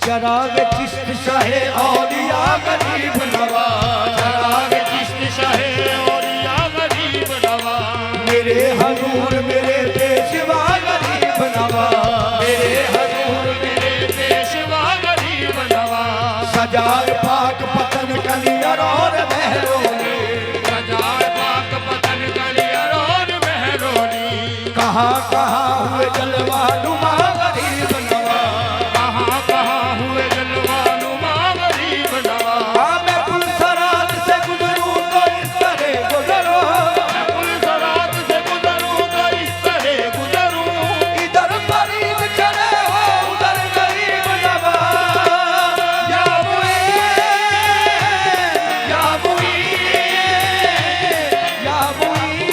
चराग चिश्त शाहे औलिया गरीब नवाज, चराग चिश्त शाहे औलिया गरीब नवाज, मेरे हजूर मेरे पेशवा गरीब नवाज, मेरे हजूर मेरे पेशवा गरीब नवाज। सजाए पाक पतन कलियर और महरोली, सजाए पाक पतन कलियर और महरोली, कहाँ कहाँ हुए जलवा नुमा गरीब नवाज, कहाँ कहाँ हुए जलवा नुमा गरीब नवाज। हाँ मैं पुलसरात से गुजरूं तो इस तरह गुजरो, मैं पुलसरात से गुजरूं तो इस तरह गुजरूं, इधर गरीब चले हो उधर गरीब नवाज। या मुईन, या मुईन, या मुईन,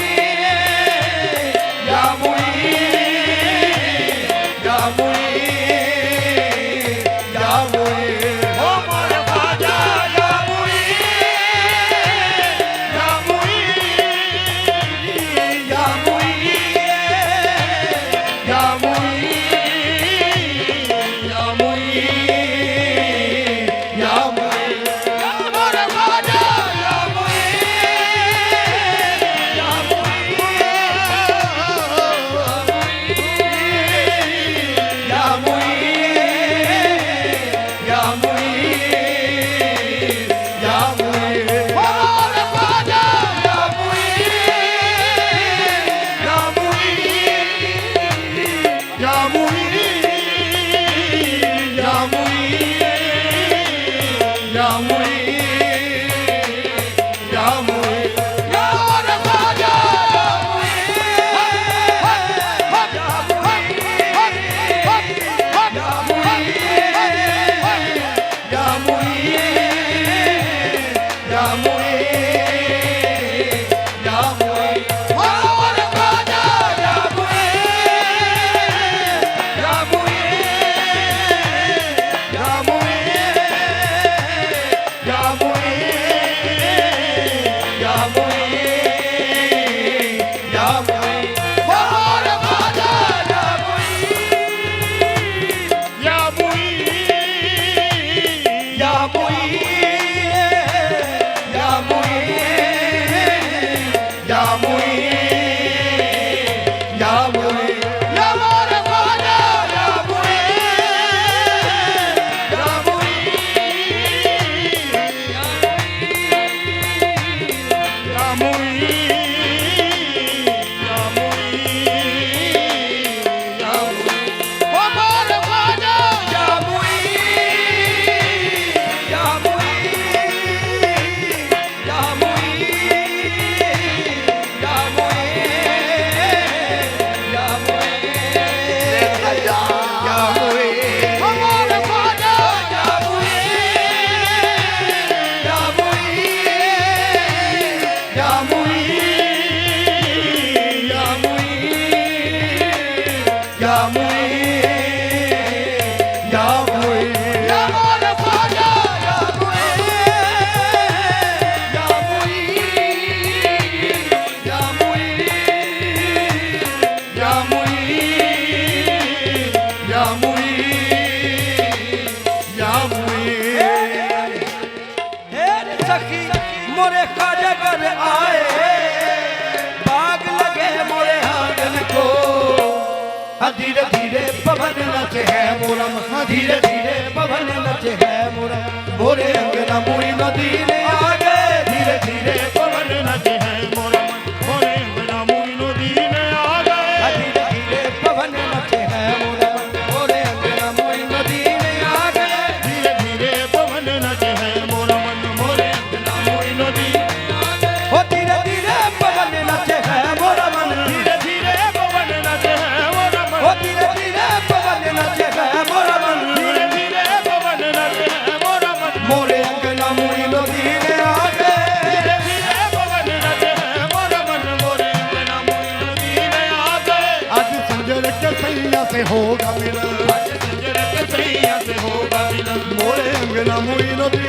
या मुईन, या मुईन, या मुईन, ओ मोर ख्वाजा या मुईन, या मुईन, या मुईन, या मुईन, या मुईन, या मुईन, या मोर ख्वाजा या या मुईन, या मुईन, या मुईन, मोर ख्वाजा या मुईन, या मुईन, या मुईन, या मुईन, या मुईन, या मुईन, या मोर ख्वाजा या मुईन, या मुईन, या मुईन, मोर ख्वाजा या मुईन, या मुईन, या मुईन, या मुईन, या मुईन, या मुईन, मोर ख्वाजा या मुईन, या मुईन, या मुईन, या मुईन, या मुईन, या मुईन, या मोर ख्वाजा या मुईन, या या मुईन, या मुईन, या मुईन, ओ मोर ख्वाजा या मुईन, या मुईन, या मुईन, या मुईन, या मुईन, या मुईन, ओ मोर ख्वाजा या मुईन, या मुईन, या मुईन, या मुईन, या मुईन, या मुईन, या मोर ख्वाजा या मुईन, या मुईन, या मुईन, या मुईन, या मुईन, या मुईन। हे सखी मोरे ख्वाजा घर आए, बाग लगे मोरे आंगन को, धीरे धीरे पवन नचे है मोरम, धीरे धीरे पवन नचे है मोरम, मोरे अंगना मुई नदी ने आ गए, धीरे धीरे पवन नचे है मोरा मन, मोरे अंगना मुई नदी ने आ गए, धीरे धीरे पवन नचे है मोरम, मोरे अंगना मुई नदी ने आ गए, धीरे धीरे पवन नचे है मोरा मन, मोरे अंगना मुई नदी ने आ गए, ओ धीरे धीरे पवन नचे है मोरा मन, धीरे धीरे पवन नचे है मोरा मन, ओ धीरे धीरे पवन नचे है मोरा मन, धीरे धीरे पवन नचे है मोरा मन, मोरे अंगना मुई नदी से होगा मिलन सजर कसैया से होगा मिलन मोरे अंगना मोई नदी